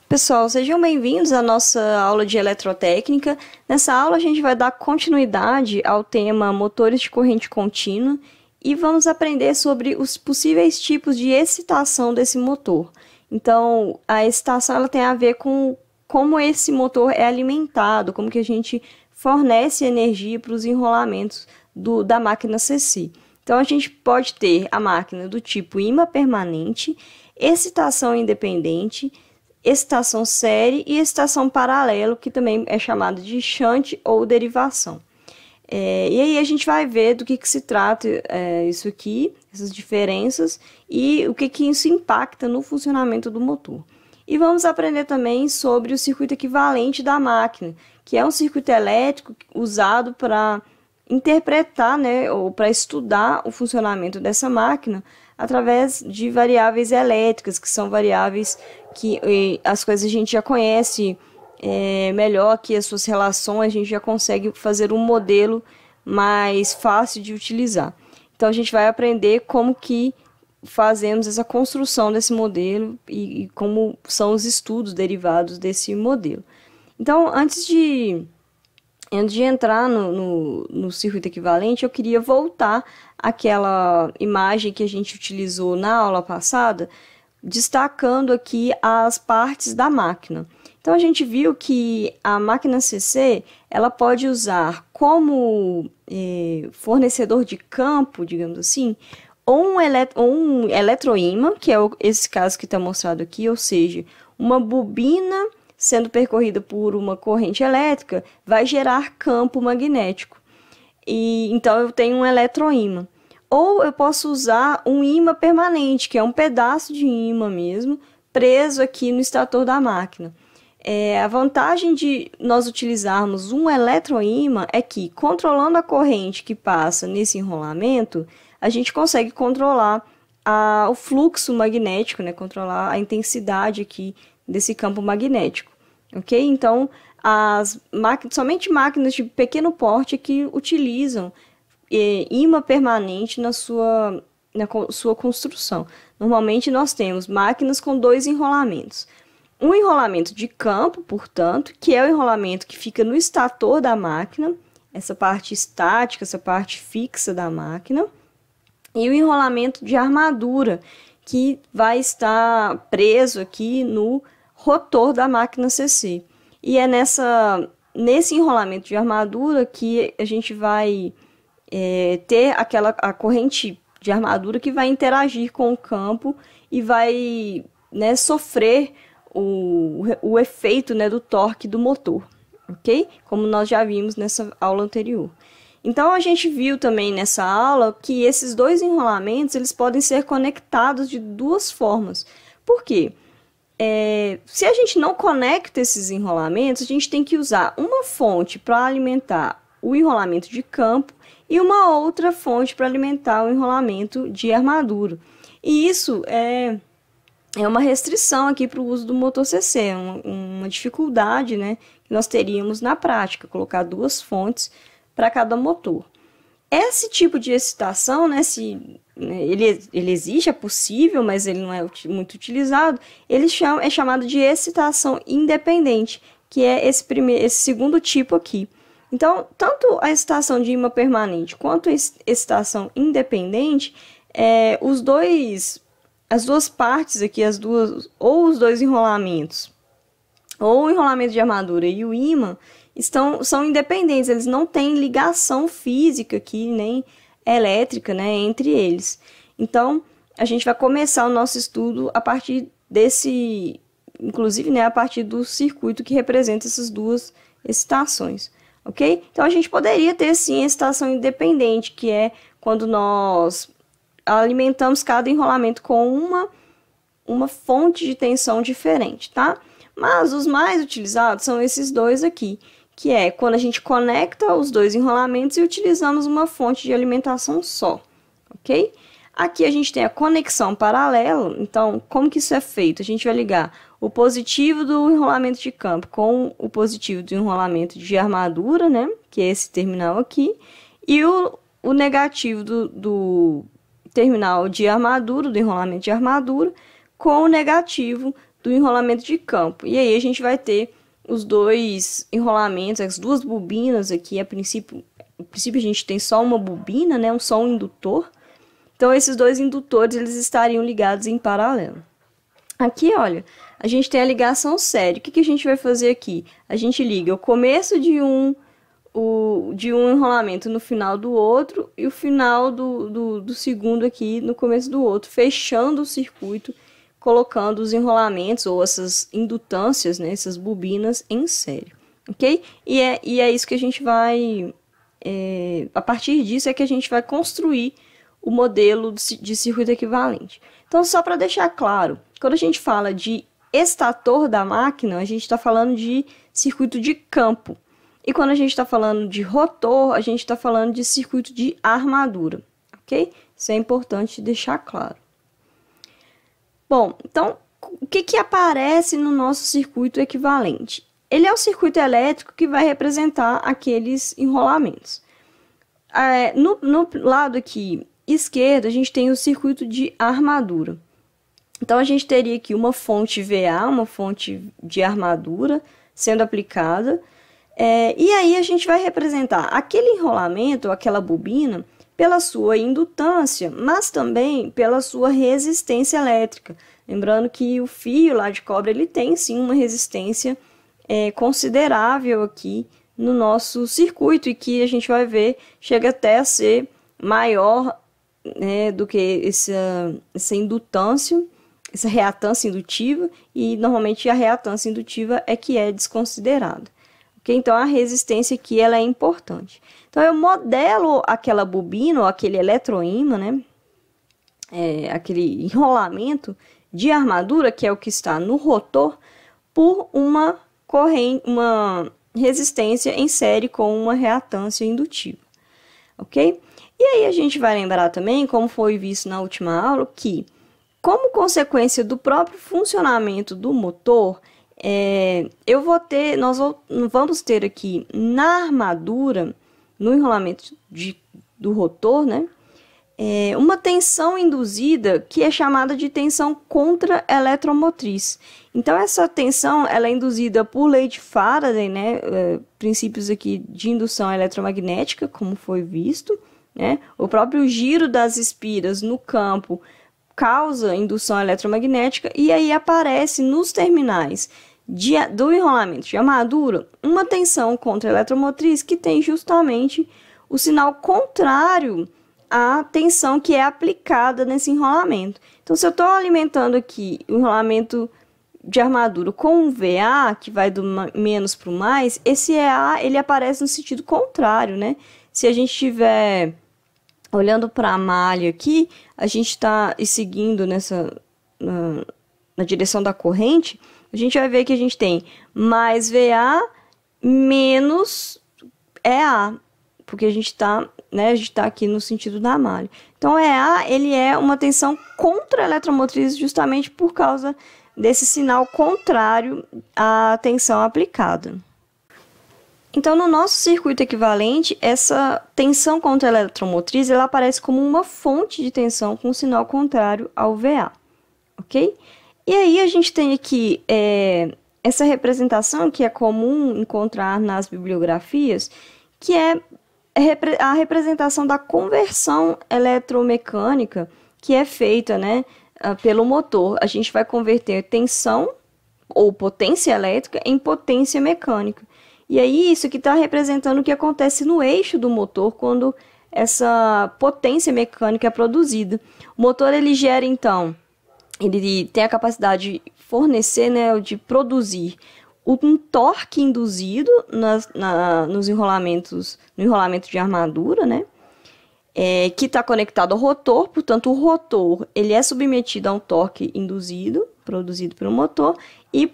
Pessoal, sejam bem-vindos à nossa aula de eletrotécnica. Nessa aula a gente vai dar continuidade ao tema motores de corrente contínua e vamos aprender sobre os possíveis tipos de excitação desse motor. Então, a excitação ela tem a ver com como esse motor é alimentado, como que a gente fornece energia para os enrolamentos da máquina CC. Então, a gente pode ter a máquina do tipo ímã permanente, excitação independente, excitação série e excitação paralelo, que também é chamada de shunt ou derivação. E aí a gente vai ver do que se trata isso aqui, essas diferenças, e o que isso impacta no funcionamento do motor. E vamos aprender também sobre o circuito equivalente da máquina, que é um circuito elétrico usado para interpretar, ou para estudar o funcionamento dessa máquina através de variáveis elétricas, que são variáveis que as coisas a gente já conhece melhor, que as suas relações, a gente já consegue fazer um modelo mais fácil de utilizar. Então a gente vai aprender como que fazemos essa construção desse modelo e como são os estudos derivados desse modelo. Então, antes de entrar no circuito equivalente, eu queria voltar àquela imagem que a gente utilizou na aula passada, destacando aqui as partes da máquina. Então, a gente viu que a máquina CC ela pode usar como fornecedor de campo, digamos assim, ou um eletroímã, que é esse caso que está mostrado aqui, ou seja, uma bobina sendo percorrida por uma corrente elétrica, vai gerar campo magnético. Então, eu tenho um eletroímã. Ou eu posso usar um ímã permanente, que é um pedaço de ímã mesmo, preso aqui no estator da máquina. A vantagem de nós utilizarmos um eletroímã é que, controlando a corrente que passa nesse enrolamento, a gente consegue controlar o fluxo magnético, controlar a intensidade aqui desse campo magnético. Ok? Então, somente máquinas de pequeno porte que utilizam ímã permanente na sua construção. Normalmente, nós temos máquinas com 2 enrolamentos. Um enrolamento de campo, portanto, que é o enrolamento que fica no estator da máquina, essa parte estática, essa parte fixa da máquina, e o enrolamento de armadura, que vai estar preso aqui no rotor da máquina CC. E é nesse enrolamento de armadura que a gente vai ter a corrente de armadura que vai interagir com o campo e vai sofrer o efeito do torque do motor, ok? Como nós já vimos nessa aula anterior. Então, a gente viu também nessa aula que esses 2 enrolamentos eles podem ser conectados de 2 formas. Por quê? Se a gente não conecta esses enrolamentos, a gente tem que usar uma fonte para alimentar o enrolamento de campo e uma outra fonte para alimentar o enrolamento de armadura. E isso é uma restrição aqui para o uso do motor CC, uma dificuldade que nós teríamos na prática, colocar 2 fontes para cada motor. Esse tipo de excitação, ele existe, é possível, mas ele não é muito utilizado, é chamado de excitação independente, que é esse segundo tipo aqui. Então, tanto a excitação de ímã permanente quanto a excitação independente, as duas partes aqui, ou os 2 enrolamentos, ou o enrolamento de armadura e o ímã, são independentes, eles não têm ligação física aqui, nem elétrica, entre eles. Então, a gente vai começar o nosso estudo a partir desse, inclusive, a partir do circuito que representa essas 2 excitações, ok? Então, a gente poderia ter, sim, a excitação independente, que é quando nós alimentamos cada enrolamento com uma fonte de tensão diferente, tá? Mas os mais utilizados são esses 2 aqui, que é quando a gente conecta os 2 enrolamentos e utilizamos uma fonte de alimentação só, ok? Aqui a gente tem a conexão paralela, então como que isso é feito? A gente vai ligar o positivo do enrolamento de campo com o positivo do enrolamento de armadura, que é esse terminal aqui, e o negativo do terminal de armadura, do enrolamento de armadura, com o negativo do enrolamento de campo. E aí a gente vai ter os dois enrolamentos, as duas bobinas aqui. A princípio a gente tem só uma bobina, né, só um indutor. Então esses dois indutores eles estariam ligados em paralelo. Aqui, olha, a gente tem a ligação série. O que a gente vai fazer aqui? A gente liga o começo de um enrolamento no final do outro e o final do segundo aqui no começo do outro, fechando o circuito, colocando os enrolamentos ou essas indutâncias, né, essas bobinas em série, ok? E é isso que a gente vai... a partir disso é que a gente vai construir o modelo de circuito equivalente. Então, só para deixar claro, quando a gente fala de estator da máquina, a gente está falando de circuito de campo. E quando a gente está falando de rotor, a gente está falando de circuito de armadura, ok? Isso é importante deixar claro. Bom, então, o que aparece no nosso circuito equivalente? Ele é o circuito elétrico que vai representar aqueles enrolamentos. No lado aqui esquerdo, a gente tem o circuito de armadura. Então, a gente teria aqui uma fonte VA, uma fonte de armadura sendo aplicada. E aí, a gente vai representar aquele enrolamento, aquela bobina, pela sua indutância, mas também pela sua resistência elétrica. Lembrando que o fio lá de cobre, ele tem sim uma resistência considerável aqui no nosso circuito, e que a gente vai ver, chega até a ser maior, né, do que essa indutância, essa reatância indutiva, e normalmente a reatância indutiva é que é desconsiderada. Okay? Então a resistência aqui ela é importante. Então eu modelo aquela bobina ou aquele eletroímã, né, aquele enrolamento de armadura, que é o que está no rotor, por uma resistência em série com uma reatância indutiva, ok? E aí a gente vai lembrar também, como foi visto na última aula, que como consequência do próprio funcionamento do motor, nós vamos ter aqui na armadura, no enrolamento do rotor, né, uma tensão induzida que é chamada de tensão contra-eletromotriz. Então essa tensão ela é induzida por lei de Faraday, né, princípios aqui de indução eletromagnética, como foi visto, né? O próprio giro das espiras no campo causa indução eletromagnética, e aí aparece nos terminais do enrolamento de armadura uma tensão contra-eletromotriz que tem justamente o sinal contrário à tensão que é aplicada nesse enrolamento. Então, se eu estou alimentando aqui o enrolamento de armadura com um VA, que vai do menos para o mais, esse EA ele aparece no sentido contrário, né? Se a gente estiver olhando para a malha aqui, a gente está seguindo na direção da corrente, a gente vai ver que a gente tem mais VA menos EA, porque a gente está aqui no sentido da malha. Então, EA ele é uma tensão contra-eletromotriz justamente por causa desse sinal contrário à tensão aplicada. Então, no nosso circuito equivalente, essa tensão contra-eletromotriz ela aparece como uma fonte de tensão com sinal contrário ao VA, ok? E aí a gente tem aqui essa representação que é comum encontrar nas bibliografias, que é a representação da conversão eletromecânica que é feita, né, pelo motor. A gente vai converter tensão ou potência elétrica em potência mecânica. E aí isso que está representando o que acontece no eixo do motor quando essa potência mecânica é produzida. O motor ele gera então, ele tem a capacidade de fornecer, né, de produzir um torque induzido no enrolamento de armadura, né, que está conectado ao rotor. Portanto, o rotor ele é submetido a um torque induzido, produzido pelo motor, e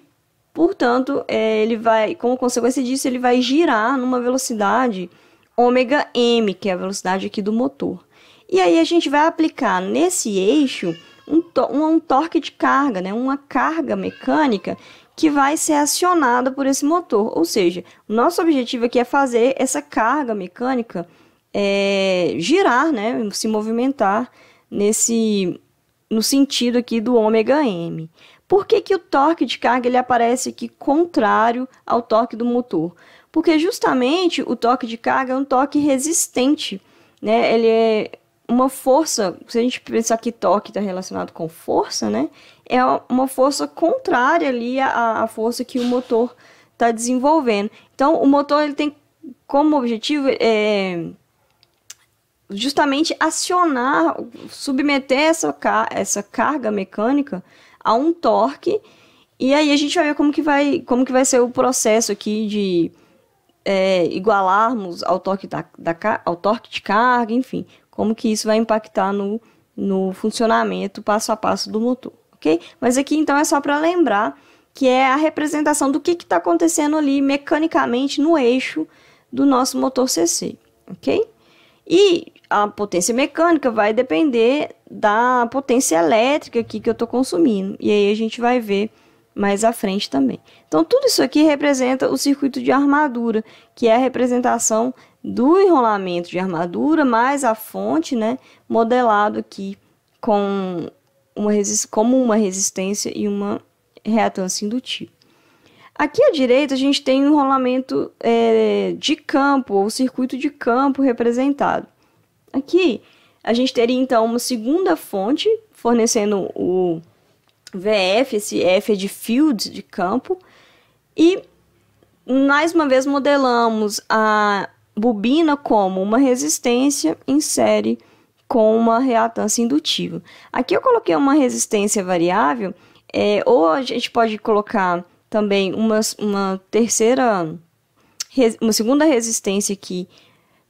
portanto, ele vai, como consequência disso, ele vai girar numa velocidade ômega-m, que é a velocidade aqui do motor. E aí a gente vai aplicar nesse eixo um torque de carga, né? Uma carga mecânica que vai ser acionada por esse motor. Ou seja, o nosso objetivo aqui é fazer essa carga mecânica girar, né? Se movimentar no sentido aqui do ômega-m. Por que que o torque de carga ele aparece aqui contrário ao torque do motor? Porque justamente o torque de carga é um torque resistente, né? Ele é uma força, se a gente pensar que torque está relacionado com força, né? É uma força contrária ali à força que o motor está desenvolvendo. Então, o motor ele tem como objetivo justamente acionar, submeter essa carga mecânica a um torque, e aí a gente vai ver como que vai ser o processo aqui de igualarmos ao torque, ao torque de carga, enfim, como que isso vai impactar no funcionamento passo a passo do motor, ok? Mas aqui então é só para lembrar que é a representação do que está acontecendo ali mecanicamente no eixo do nosso motor CC, ok? E a potência mecânica vai depender da potência elétrica aqui que eu estou consumindo, e aí a gente vai ver mais à frente também. Então, tudo isso aqui representa o circuito de armadura, que é a representação do enrolamento de armadura mais a fonte, né, modelado aqui como uma resistência e uma reatância indutiva. Aqui à direita a gente tem o enrolamento de campo, ou circuito de campo representado. Aqui a gente teria então uma segunda fonte fornecendo o VF, esse F é de field, de campo, e mais uma vez modelamos a bobina como uma resistência em série com uma reatância indutiva. Aqui eu coloquei uma resistência variável, ou a gente pode colocar também uma segunda resistência aqui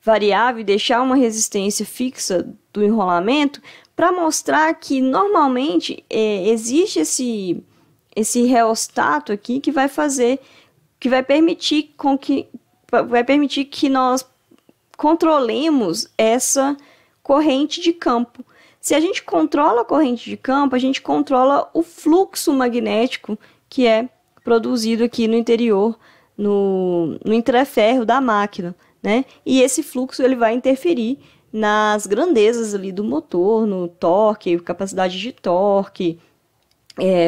variável e deixar uma resistência fixa do enrolamento, para mostrar que normalmente existe esse reostato aqui que vai permitir que nós controlemos essa corrente de campo. Se a gente controla a corrente de campo, a gente controla o fluxo magnético que é produzido aqui no interior, no entreferro da máquina, né? E esse fluxo ele vai interferir nas grandezas ali do motor, no torque, capacidade de torque,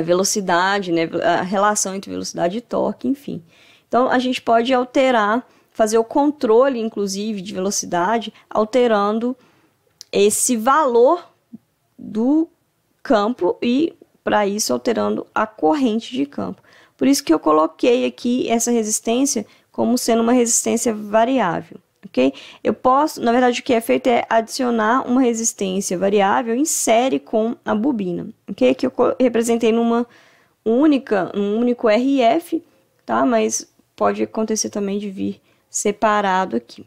velocidade, né? A relação entre velocidade e torque, enfim. Então, a gente pode alterar, fazer o controle, inclusive, de velocidade, alterando esse valor do campo e, para isso, alterando a corrente de campo. Por isso que eu coloquei aqui essa resistência como sendo uma resistência variável, ok? Eu posso, na verdade, o que é feito é adicionar uma resistência variável em série com a bobina, ok? Aqui eu representei num único RF, tá? Mas pode acontecer também de vir separado aqui,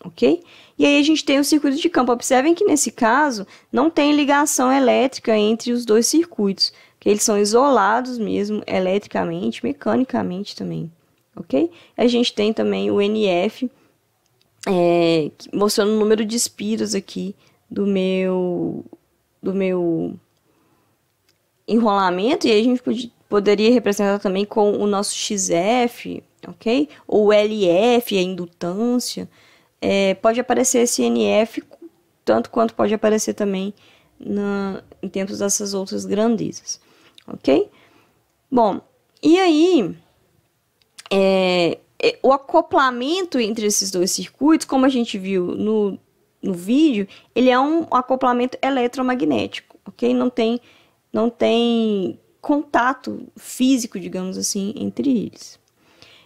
ok? E aí a gente tem o circuito de campo. Observem que nesse caso não tem ligação elétrica entre os dois circuitos, que eles são isolados mesmo eletricamente, mecanicamente também, ok? A gente tem também o NF, mostrando o número de espiras aqui do meu enrolamento, e aí a gente poderia representar também com o nosso XF, ok? Ou o LF, a indutância. Pode aparecer esse NF, tanto quanto pode aparecer também em termos dessas outras grandezas, ok? Bom, e aí, o acoplamento entre esses dois circuitos, como a gente viu no vídeo, ele é um acoplamento eletromagnético, ok? Não tem contato físico, digamos assim, entre eles.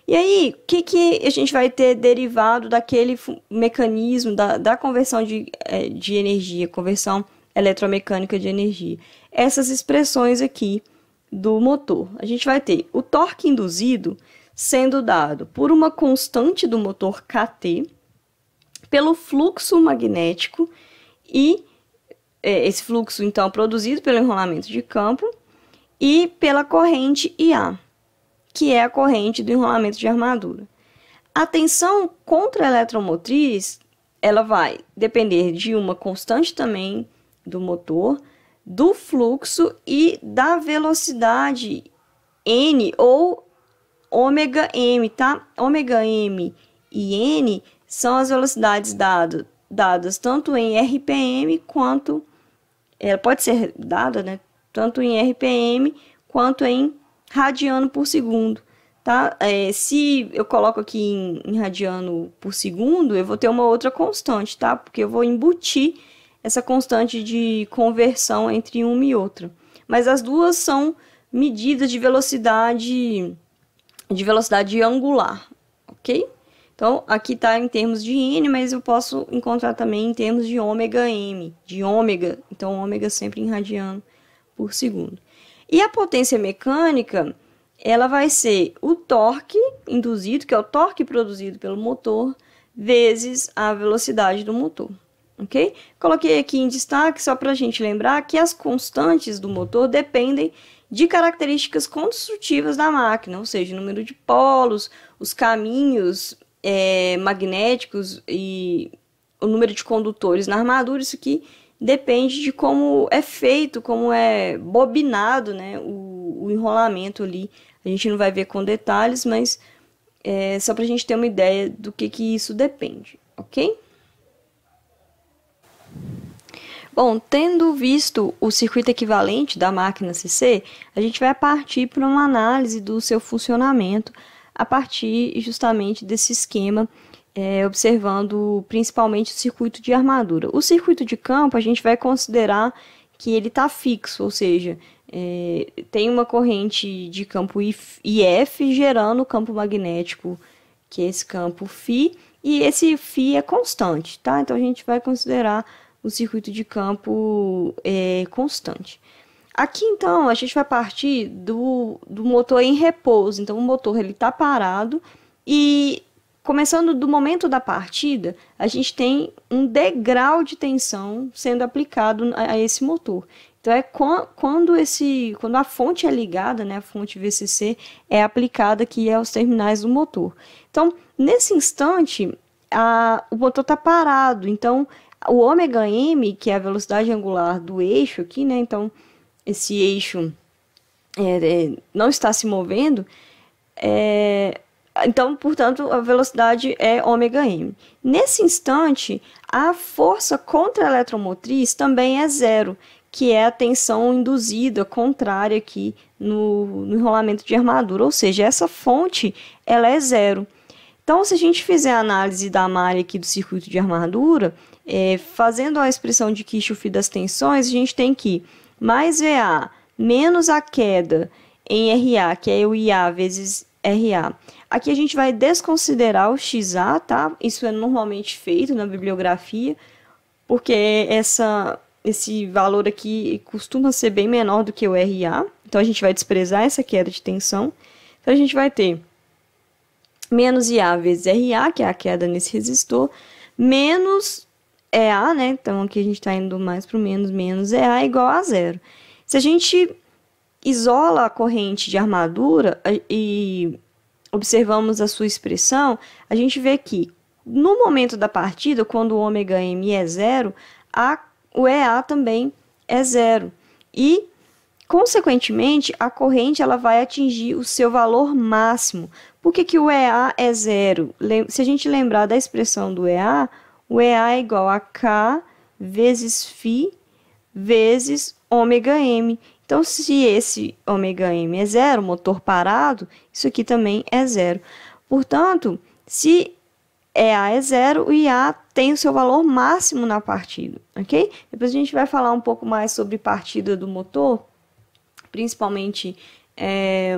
E aí, o que a gente vai ter derivado daquele mecanismo da conversão de energia, conversão eletromecânica de energia? Essas expressões aqui do motor. A gente vai ter o torque induzido sendo dado por uma constante do motor Kt, pelo fluxo magnético, e esse fluxo, então, produzido pelo enrolamento de campo, e pela corrente IA, que é a corrente do enrolamento de armadura. A tensão contra-eletromotriz, ela vai depender de uma constante também do motor, do fluxo e da velocidade N ou ômega M, tá? Ômega M e N são as velocidades dadas tanto em RPM quanto... Ela pode ser dada, né? Tanto em RPM quanto em radiano por segundo, tá? Se eu coloco aqui em radiano por segundo, eu vou ter uma outra constante, tá? Porque eu vou embutir essa constante de conversão entre uma e outra. Mas as duas são medidas de velocidade angular, ok? Então, aqui está em termos de N, mas eu posso encontrar também em termos de ômega m, de ômega. Então, ômega sempre em radiano por segundo. E a potência mecânica, ela vai ser o torque induzido, que é o torque produzido pelo motor, vezes a velocidade do motor, ok? Coloquei aqui em destaque, só para a gente lembrar, que as constantes do motor dependem de características construtivas da máquina, ou seja, o número de polos, os caminhos magnéticos e o número de condutores na armadura. Isso aqui depende de como é feito, como é bobinado, né, o enrolamento ali. A gente não vai ver com detalhes, mas só para a gente ter uma ideia do que isso depende, ok? Bom, tendo visto o circuito equivalente da máquina CC, a gente vai partir para uma análise do seu funcionamento a partir justamente desse esquema, observando principalmente o circuito de armadura. O circuito de campo a gente vai considerar que ele está fixo, ou seja, tem uma corrente de campo IF gerando o campo magnético, que é esse campo Φ, e esse Φ é constante, tá? Então a gente vai considerar o circuito de campo constante. Aqui, então, a gente vai partir do motor em repouso. Então, o motor está parado e, começando do momento da partida, a gente tem um degrau de tensão sendo aplicado a esse motor. Então, quando a fonte é ligada, né, a fonte VCC é aplicada aqui aos terminais do motor. Então, nesse instante, o motor está parado. Então, o ômega m, que é a velocidade angular do eixo aqui, né, então esse eixo não está se movendo, então, portanto, a velocidade é ômega m. Nesse instante, a força contra a eletromotriz também é zero, que é a tensão induzida contrária aqui no enrolamento de armadura, ou seja, essa fonte ela é zero. Então, se a gente fizer a análise da malha aqui do circuito de armadura, fazendo a expressão de Kirchhoff das tensões, a gente tem que mais VA menos a queda em RA, que é o IA vezes RA. Aqui a gente vai desconsiderar o XA, tá? Isso é normalmente feito na bibliografia, porque esse valor aqui costuma ser bem menor do que o RA. Então a gente vai desprezar essa queda de tensão. Então a gente vai ter menos IA vezes RA, que é a queda nesse resistor, menos EA, né? Então aqui a gente está indo mais para o menos EA igual a zero. Se a gente isola a corrente de armadura e observamos a sua expressão, a gente vê que no momento da partida, quando o ômega m é zero, o EA também é zero. E, consequentemente, a corrente ela vai atingir o seu valor máximo. Por que o EA é zero? Se a gente lembrar da expressão do EA, o EA é igual a K vezes Φ vezes ômega m. Então, se esse ômega m é zero, motor parado, isso aqui também é zero. Portanto, se EA é zero, o IA tem o seu valor máximo na partida, ok? Depois a gente vai falar um pouco mais sobre partida do motor, principalmente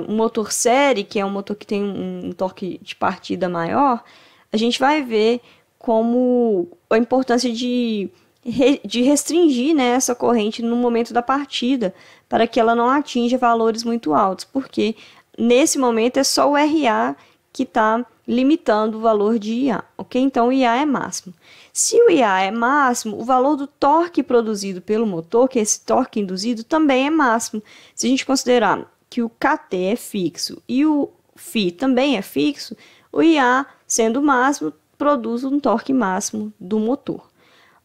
um motor série, que é um motor que tem um torque de partida maior. A gente vai ver como a importância de restringir, né, essa corrente no momento da partida, para que ela não atinja valores muito altos, porque nesse momento é só o RA que está limitando o valor de IA, ok? Então o IA é máximo. Se o IA é máximo, o valor do torque produzido pelo motor, que é esse torque induzido, também é máximo. Se a gente considerar que o KT é fixo e o Φ também é fixo, o IA, sendo máximo, produz um torque máximo do motor.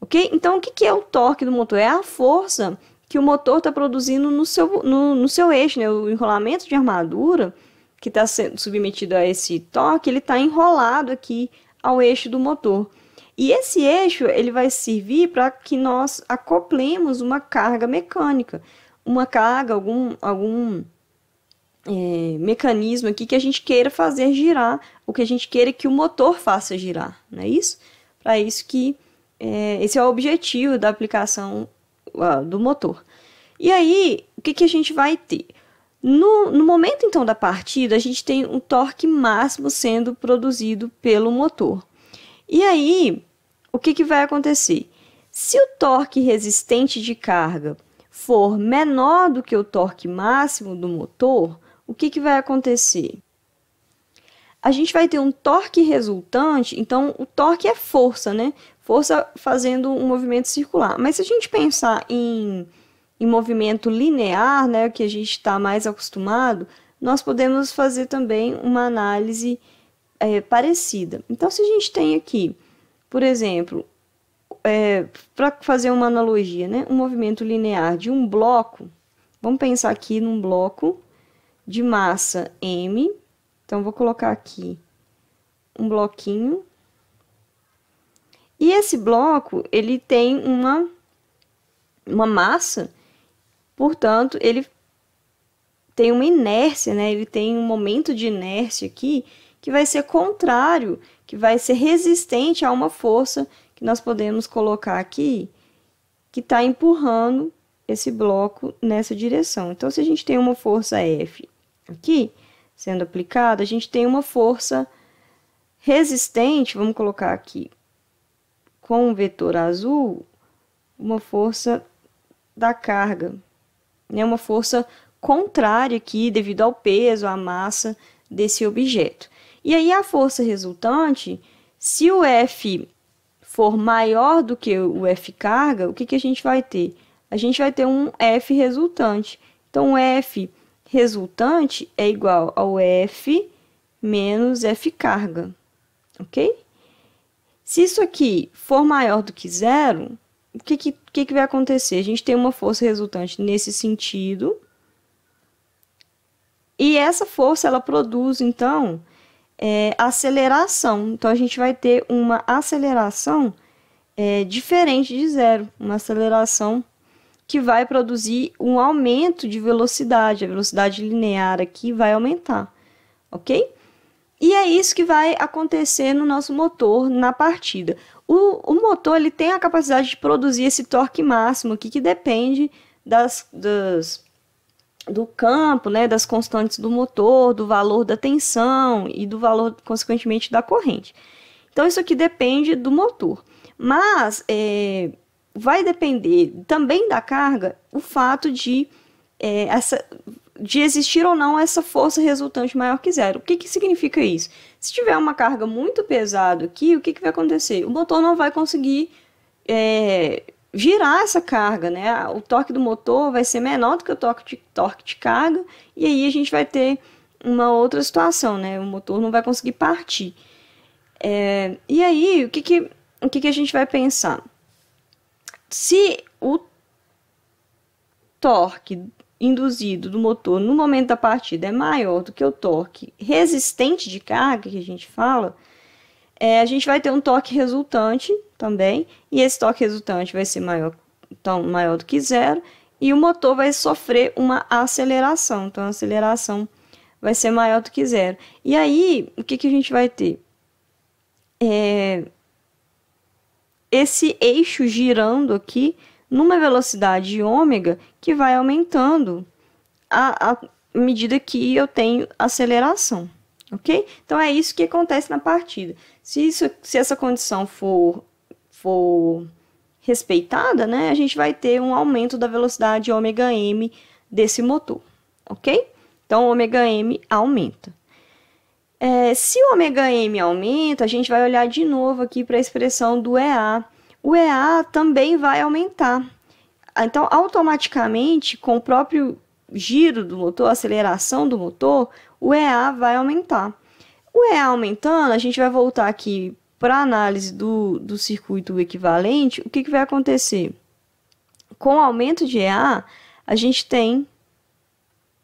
Ok? Então, o que é o torque do motor? É a força que o motor está produzindo no seu eixo, né? O enrolamento de armadura que está sendo submetido a esse torque, ele está enrolado aqui ao eixo do motor. E esse eixo ele vai servir para que nós acoplemos uma carga mecânica, uma carga, algum mecanismo aqui que a gente queira fazer girar, o que a gente queira que o motor faça girar, não é isso? Para isso que esse é o objetivo da aplicação do motor. E aí, o que a gente vai ter? No momento, então, da partida, a gente tem um torque máximo sendo produzido pelo motor. E aí, o que vai acontecer? Se o torque resistente de carga for menor do que o torque máximo do motor, o que vai acontecer? A gente vai ter um torque resultante, então o torque é força, né? Força fazendo um movimento circular. Mas se a gente pensar em movimento linear, né, que a gente está mais acostumado, nós podemos fazer também uma análise parecida. Então, se a gente tem aqui, por exemplo, para fazer uma analogia, né, um movimento linear de um bloco, vamos pensar aqui num bloco de massa M, então vou colocar aqui um bloquinho, e esse bloco, ele tem uma massa, portanto, ele tem uma inércia, né? Ele tem um momento de inércia aqui que vai ser contrário, que vai ser resistente a uma força que nós podemos colocar aqui, que está empurrando esse bloco nessa direção. Então, se a gente tem uma força F aqui sendo aplicada, a gente tem uma força resistente, vamos colocar aqui com um vetor azul, uma força da carga, né? Uma força contrária aqui devido ao peso, à massa desse objeto. E aí a força resultante, se o F for maior do que o F carga, o que a gente vai ter? A gente vai ter um F resultante. Então, o F resultante é igual ao F menos F carga, ok? Se isso aqui for maior do que zero, o que vai acontecer? A gente tem uma força resultante nesse sentido, e essa força, ela produz, então, aceleração. Então, a gente vai ter uma aceleração diferente de zero, uma aceleração que vai produzir um aumento de velocidade, a velocidade linear aqui vai aumentar, ok? E é isso que vai acontecer no nosso motor na partida. O motor, ele tem a capacidade de produzir esse torque máximo aqui, que depende do campo, né, das constantes do motor, do valor da tensão e do valor, consequentemente, da corrente. Então, isso aqui depende do motor. Mas vai depender também da carga o fato de existir ou não essa força resultante maior que zero. O que significa isso? Se tiver uma carga muito pesada aqui, o que vai acontecer? O motor não vai conseguir girar essa carga, né? O torque do motor vai ser menor do que o torque de carga, e aí a gente vai ter uma outra situação, né? O motor não vai conseguir partir. E aí, o que a gente vai pensar? Se o torque induzido do motor no momento da partida é maior do que o torque resistente de carga, que a gente fala, a gente vai ter um torque resultante também, e esse torque resultante vai ser maior do que zero, e o motor vai sofrer uma aceleração, então a aceleração vai ser maior do que zero. E aí, o que a gente vai ter? Esse eixo girando aqui numa velocidade ômega que vai aumentando à medida que eu tenho aceleração, ok? Então, é isso que acontece na partida. Se essa condição for respeitada, né, a gente vai ter um aumento da velocidade ômega m desse motor, ok? Então, ômega m aumenta. Se o ômega m aumenta, a gente vai olhar de novo aqui para a expressão do EA. O EA também vai aumentar. Então, automaticamente, com o próprio giro do motor, a aceleração do motor, o EA vai aumentar. O EA aumentando, a gente vai voltar aqui para a análise do circuito equivalente. O que vai acontecer? Com o aumento de EA, a gente tem...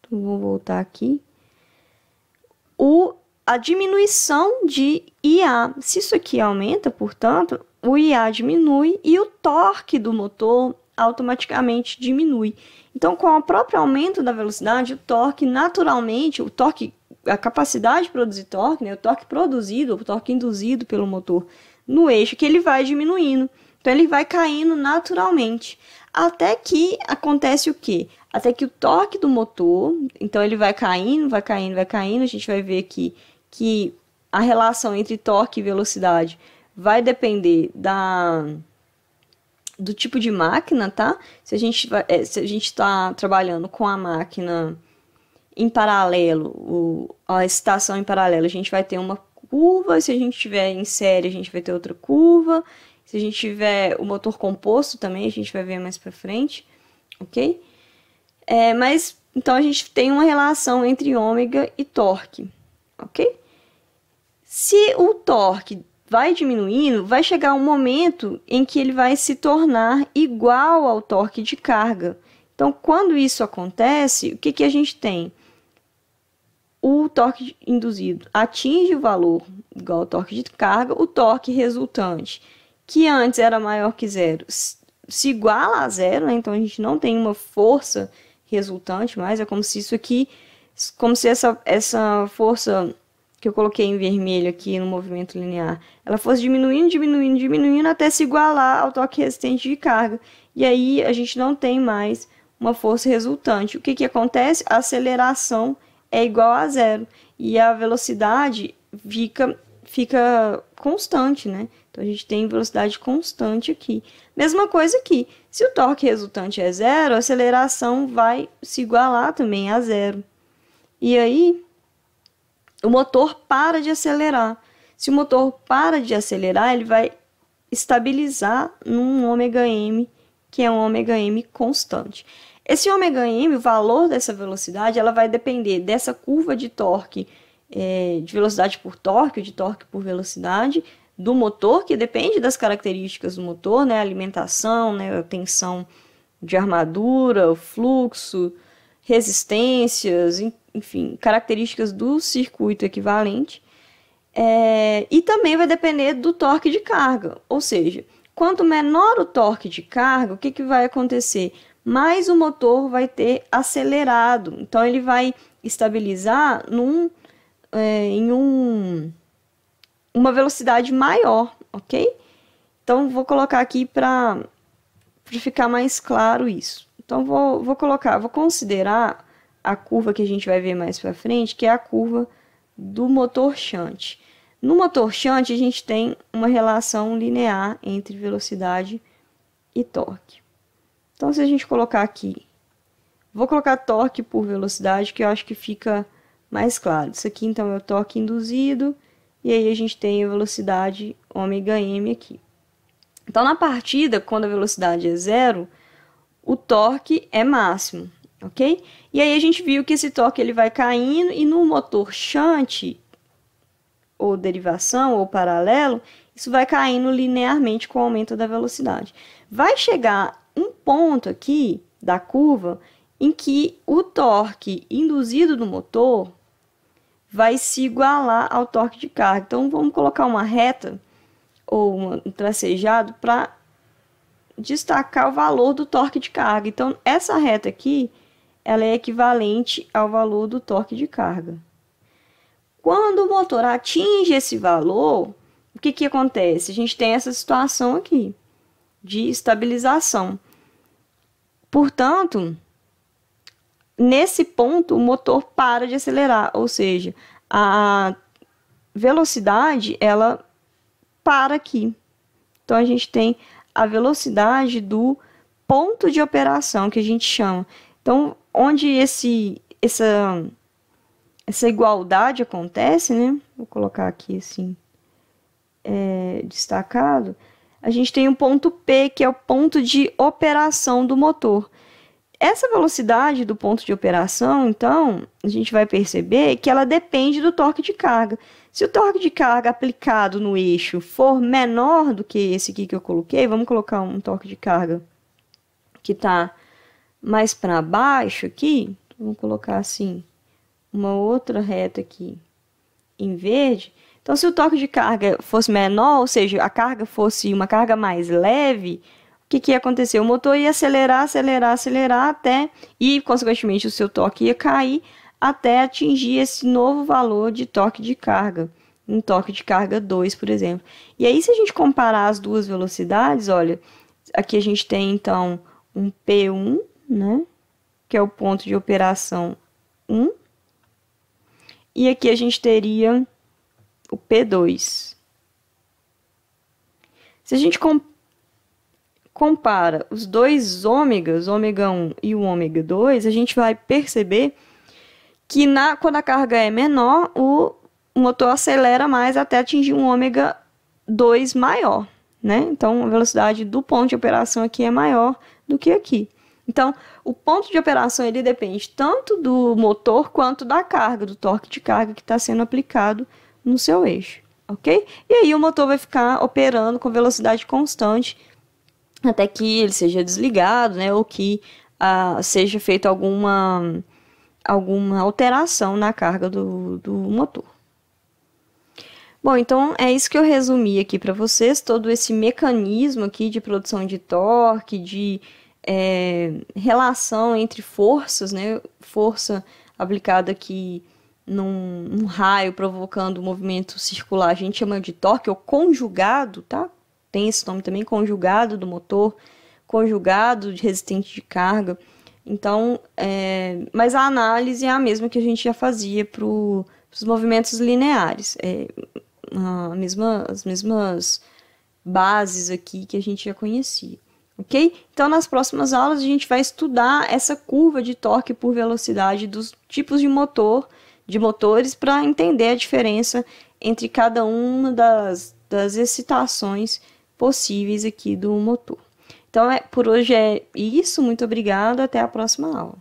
Então, vou voltar aqui. A diminuição de IA. Se isso aqui aumenta, portanto, o IA diminui e o torque do motor automaticamente diminui. Então, com o próprio aumento da velocidade, o torque naturalmente, a capacidade de produzir torque, né, o torque produzido, o torque induzido pelo motor no eixo, que ele vai diminuindo. Então, ele vai caindo naturalmente. Até que acontece o quê? Até que o torque do motor, então ele vai caindo, vai caindo, vai caindo. A gente vai ver aqui que a relação entre torque e velocidade vai depender do tipo de máquina, tá? Se a gente está trabalhando com a máquina em paralelo, a excitação em paralelo, a gente vai ter uma curva. Se a gente tiver em série, a gente vai ter outra curva. Se a gente tiver o motor composto também, a gente vai ver mais para frente, ok? Mas, então, a gente tem uma relação entre ômega e torque, ok? Se o torque vai diminuindo, vai chegar um momento em que ele vai se tornar igual ao torque de carga. Então, quando isso acontece, o que a gente tem? O torque induzido atinge o valor igual ao torque de carga, o torque resultante, que antes era maior que zero, se iguala a zero, né? Então a gente não tem uma força resultante mais, é como se isso aqui, como se essa força que eu coloquei em vermelho aqui no movimento linear, ela fosse diminuindo, diminuindo, diminuindo até se igualar ao torque resistente de carga. E aí a gente não tem mais uma força resultante. O que acontece? A aceleração é igual a zero e a velocidade fica constante, né? Então, a gente tem velocidade constante aqui. Mesma coisa aqui. Se o torque resultante é zero, a aceleração vai se igualar também a zero. E aí, o motor para de acelerar. Se o motor para de acelerar, ele vai estabilizar num ômega-m, que é um ômega-m constante. Esse ômega-m, o valor dessa velocidade, ela vai depender dessa curva de torque, de velocidade por torque, de torque por velocidade, do motor, que depende das características do motor, né? A alimentação, né? A tensão de armadura, o fluxo, resistências, enfim, características do circuito equivalente. E também vai depender do torque de carga, ou seja, quanto menor o torque de carga, o que vai acontecer? Mais o motor vai ter acelerado, então ele vai estabilizar em uma velocidade maior, ok? Então, vou colocar aqui para ficar mais claro isso. Então, vou considerar a curva que a gente vai ver mais para frente, que é a curva do motor shunt. No motor shunt, a gente tem uma relação linear entre velocidade e torque. Então, se a gente colocar aqui, vou colocar torque por velocidade, que eu acho que fica mais claro. Isso aqui, então, é o torque induzido, e aí a gente tem a velocidade ômega-m aqui. Então, na partida, quando a velocidade é zero, o torque é máximo, ok? E aí a gente viu que esse torque ele vai caindo, e no motor shunt, ou derivação, ou paralelo, isso vai caindo linearmente com o aumento da velocidade. Vai chegar um ponto aqui da curva em que o torque induzido no motor vai se igualar ao torque de carga. Então, vamos colocar uma reta ou um tracejado para destacar o valor do torque de carga. Então, essa reta aqui, ela é equivalente ao valor do torque de carga. Quando o motor atinge esse valor, o que acontece? A gente tem essa situação aqui de estabilização. Portanto, nesse ponto, o motor para de acelerar, ou seja, a velocidade, ela para aqui. Então, a gente tem a velocidade do ponto de operação, que a gente chama. Então, onde essa igualdade acontece, né? Vou colocar aqui assim, destacado. A gente tem um ponto P, que é o ponto de operação do motor. Essa velocidade do ponto de operação, então, a gente vai perceber que ela depende do torque de carga. Se o torque de carga aplicado no eixo for menor do que esse aqui que eu coloquei, vamos colocar um torque de carga que está mais para baixo aqui, vamos colocar assim, uma outra reta aqui em verde. Então, se o torque de carga fosse menor, ou seja, a carga fosse uma carga mais leve, que ia acontecer? O motor ia acelerar, acelerar, acelerar até, e consequentemente o seu torque ia cair até atingir esse novo valor de torque de carga, um torque de carga 2, por exemplo. E aí, se a gente comparar as duas velocidades, olha, aqui a gente tem então um P1, né, que é o ponto de operação 1, e aqui a gente teria o P2. Se a gente compara os dois ômegas, ômega 1 e o ômega 2, a gente vai perceber que quando a carga é menor, o motor acelera mais até atingir um ômega 2 maior, né? Então, a velocidade do ponto de operação aqui é maior do que aqui. Então, o ponto de operação ele depende tanto do motor quanto da carga, do torque de carga que está sendo aplicado no seu eixo, ok? E aí o motor vai ficar operando com velocidade constante até que ele seja desligado, né? Ou que seja feita alguma alteração na carga do motor. Bom, então é isso que eu resumi aqui para vocês, todo esse mecanismo aqui de produção de torque, de relação entre forças, né? Força aplicada aqui num raio provocando o movimento circular, a gente chama de torque ou conjugado, tá? Tem esse nome também, conjugado do motor, conjugado de resistente de carga. Então, mas a análise é a mesma que a gente já fazia para os movimentos lineares. As mesmas bases aqui que a gente já conhecia. Ok? Então, nas próximas aulas, a gente vai estudar essa curva de torque por velocidade dos tipos de motores, para entender a diferença entre cada uma das excitações possíveis aqui do motor. Então, por hoje é isso. Muito obrigada. Até a próxima aula.